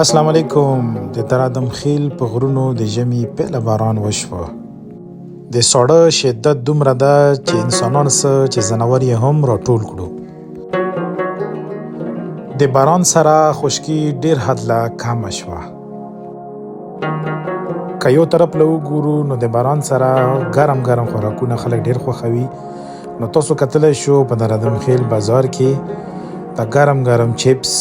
السلام علیکم. د درادم خیل په غرونو د ژمي پیله باران وشوه. د ساړه شدت دومره ده چې انسانان څه چې ځناور یې هم راټول کړو. د باران سره خشکي ډیر حد له کمه شوه. که یو طرف له وګورو نو د باران سره ګرم خوراکونه خلک ډیر خوښوي. نو تاسو کتلی شو په درادم خیل بازار کې د ګرم چپس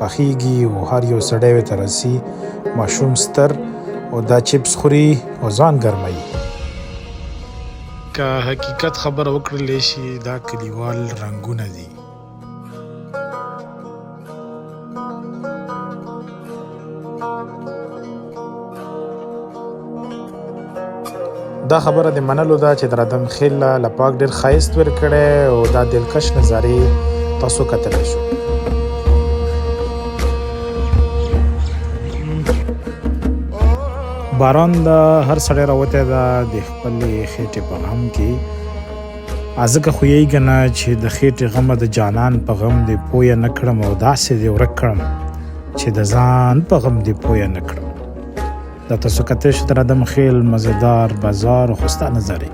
پخیږي او هر یو سړی ورته رسي، ماشوم ستر او دا چپس خوري او ځان ګرموي. که حقیقت خبره وکړلی شي دا کلیوال رنګونه دي. دا خبره د منلو ده چې درادم خیل له پاک ډېر ښایست ورکړی او دا دلکش نظارې تاسو کتلی شو. باران د هر سړی راوتی ده د خپلې خېټې په غم کې. ځکه خو یې ګنه چې د خېټې غمه د جانان په غم دې پویه نه کړم او داسې دې ورک کړم چې د ځان په غم دې پویه نه کړم. دا تاسو کتلی شو درادم خیل مزیدار بازار او ښایسته نظارې.